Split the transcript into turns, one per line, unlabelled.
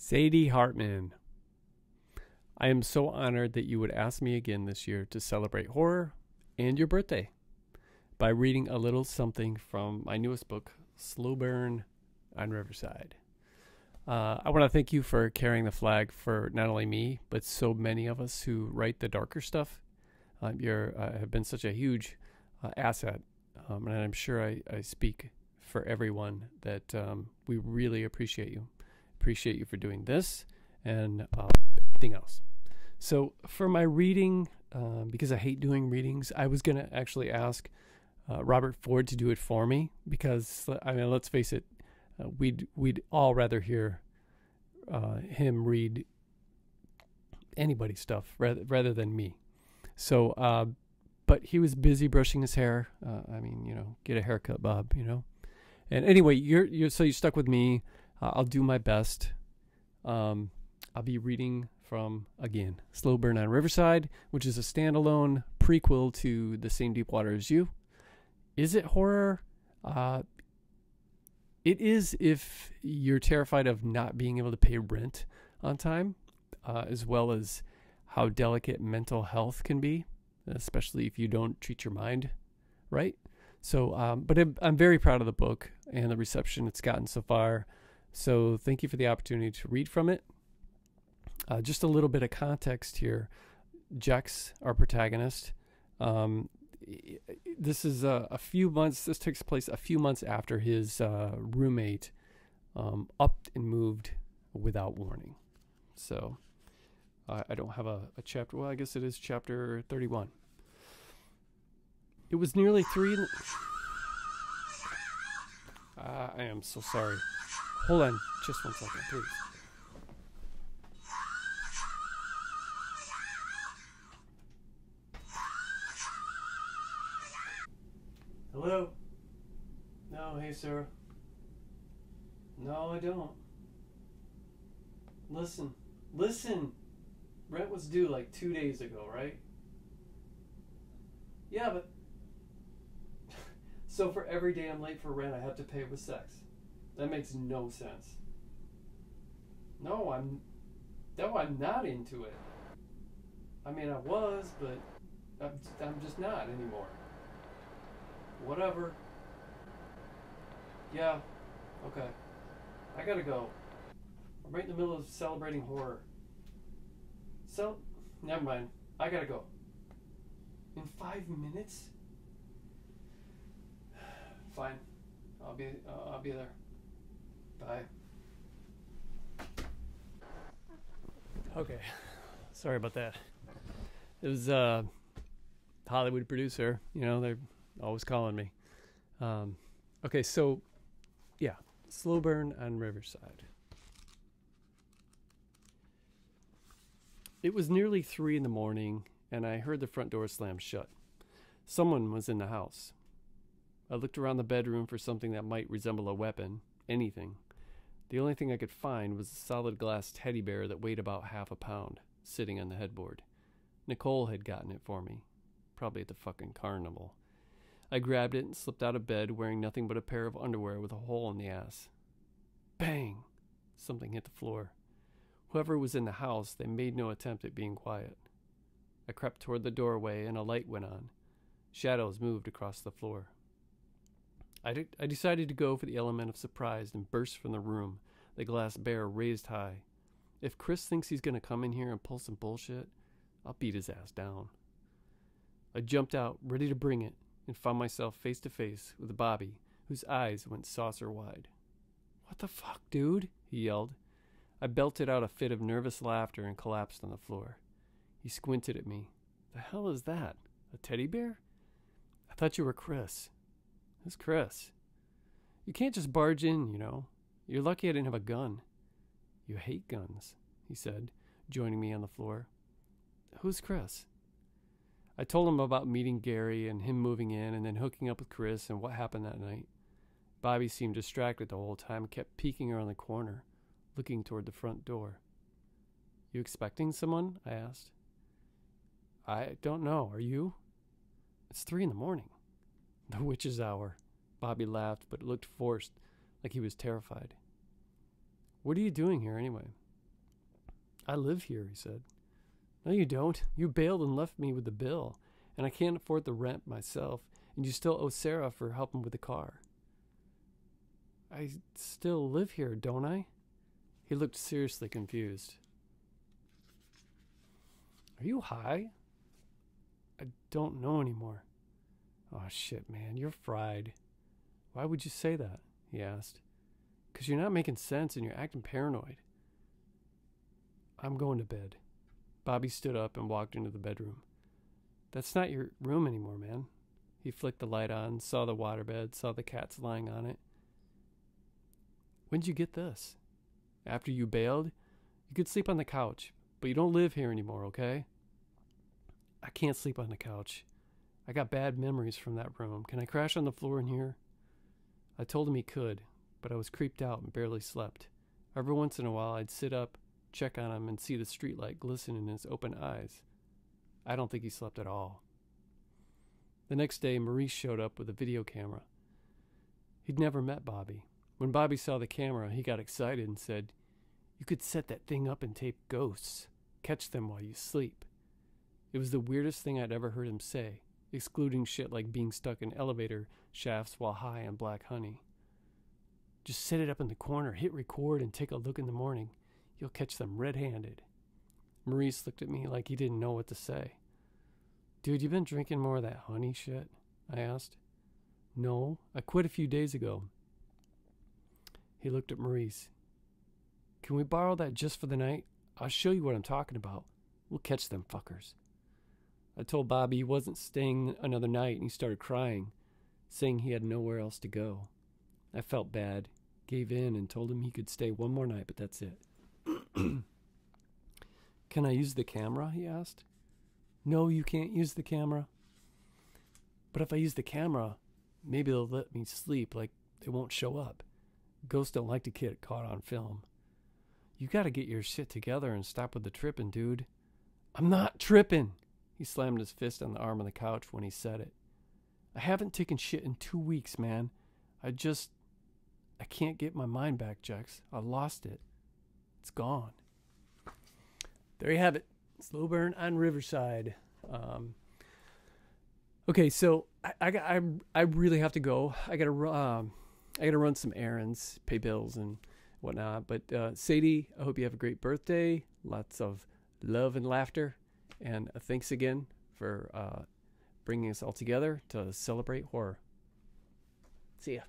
Sadie Hartman. I am so honored that you would ask me again this year to celebrate horror and your birthday by reading a little something from my newest book, Slow Burn on Riverside. I want to thank you for carrying the flag for not only me, but so many of us who write the darker stuff. You have been such a huge asset, and I'm sure I speak for everyone that we really appreciate you. Appreciate you for doing this and everything else. So for my reading, because I hate doing readings, I was going to actually ask Robert Ford to do it for me because, I mean, let's face it, we'd all rather hear him read anybody's stuff rather than me. So, but he was busy brushing his hair. I mean, you know, get a haircut, Bob, you know. And anyway, you're stuck with me. I'll do my best. I'll be reading from, again, Slow Burn on Riverside, which is a standalone prequel to The Same Deep Water as You. Is it horror? It is if you're terrified of not being able to pay rent on time, as well as how delicate mental health can be, especially if you don't treat your mind right. So, but I'm very proud of the book and the reception it's gotten so far. So thank you for the opportunity to read from it. Just a little bit of context here. Jex, our protagonist, this is this takes place a few months after his roommate upped and moved without warning. So I don't have a chapter. Well, I guess it is chapter 31. It was nearly 3. I am so sorry. Hold on just 1 second, please. Hello? No, hey, Sarah. No, I don't. Listen. Rent was due like 2 days ago, right? Yeah, but... So for every day I'm late for rent, I have to pay with sex. That makes no sense. No, I'm not into it. I mean, I was, but I'm just not anymore. Whatever. Yeah, okay. I gotta go. I'm right in the middle of celebrating horror. So, never mind. I gotta go. In 5 minutes? Fine. I'll be there. Bye. Okay. Sorry about that. It was Hollywood producer. You know, they're always calling me. Okay, so yeah, Slow Burn on Riverside. It was nearly 3 in the morning, and I heard the front door slam shut. Someone was in the house. I looked around the bedroom for something that might resemble a weapon, anything. The only thing I could find was a solid glass teddy bear that weighed about half a pound, sitting on the headboard. Nicole had gotten it for me, probably at the fucking carnival. I grabbed it and slipped out of bed wearing nothing but a pair of underwear with a hole in the ass. Bang! Something hit the floor. Whoever was in the house, they made no attempt at being quiet. I crept toward the doorway and a light went on. Shadows moved across the floor. I decided to go for the element of surprise and burst from the room, the glass bear raised high. If Chris thinks he's going to come in here and pull some bullshit, I'll beat his ass down. I jumped out, ready to bring it, and found myself face to face with Bobby, whose eyes went saucer wide. "What the fuck, dude?" he yelled. I belted out a fit of nervous laughter and collapsed on the floor. He squinted at me. "The hell is that? A teddy bear? I thought you were Chris." "Who's Chris?" "You can't just barge in, you know. You're lucky I didn't have a gun." "You hate guns," he said, joining me on the floor. "Who's Chris?" I told him about meeting Gary and him moving in and then hooking up with Chris and what happened that night. Bobby seemed distracted the whole time and kept peeking around the corner, looking toward the front door. "You expecting someone?" I asked. "I don't know. Are you?" "It's 3 in the morning." "The witch's hour." Bobby laughed, but looked forced, like he was terrified. "What are you doing here anyway?" I live here, he said. No, you don't. You bailed and left me with the bill, and I can't afford the rent myself, and you still owe Sarah for helping with the car. I still live here, don't I? He looked seriously confused. Are you high? I don't know anymore. Oh, shit, man. You're fried. Why would you say that? He asked. Because you're not making sense and you're acting paranoid. I'm going to bed. Bobby stood up and walked into the bedroom. That's not your room anymore, man. He flicked the light on, saw the waterbed, saw the cats lying on it. When'd you get this? After you bailed? You could sleep on the couch, but you don't live here anymore, okay? I can't sleep on the couch. I got bad memories from that room. Can I crash on the floor in here? I told him he could, but I was creeped out and barely slept. Every once in a while, I'd sit up, check on him, and see the streetlight glisten in his open eyes. I don't think he slept at all. The next day, Maurice showed up with a video camera. He'd never met Bobby. When Bobby saw the camera, he got excited and said, "You could set that thing up and tape ghosts. Catch them while you sleep." It was the weirdest thing I'd ever heard him say, excluding shit like being stuck in elevator shafts while high on black honey. Just set it up in the corner, hit record, and take a look in the morning. You'll catch them red-handed. Maurice looked at me like he didn't know what to say. Dude, you been drinking more of that honey shit? I asked. No, I quit a few days ago. He looked at Maurice. Can we borrow that just for the night? I'll show you what I'm talking about. We'll catch them fuckers. I told Bobby he wasn't staying another night, and he started crying, saying he had nowhere else to go. I felt bad, gave in, and told him he could stay one more night, but that's it. Can I use the camera? He asked. No, you can't use the camera. But if I use the camera, maybe they'll let me sleep, like they won't show up. Ghosts don't like to get caught on film. You gotta get your shit together and stop with the tripping, dude. I'm not tripping! He slammed his fist on the arm of the couch when he said it. I haven't taken shit in 2 weeks, man. I can't get my mind back, Jex. I lost it. It's gone. There you have it. Slow burn on Riverside. Okay, so I really have to go. I gotta run some errands, pay bills and whatnot. But Sadie, I hope you have a great birthday. Lots of love and laughter. And thanks again for bringing us all together to celebrate horror. See ya.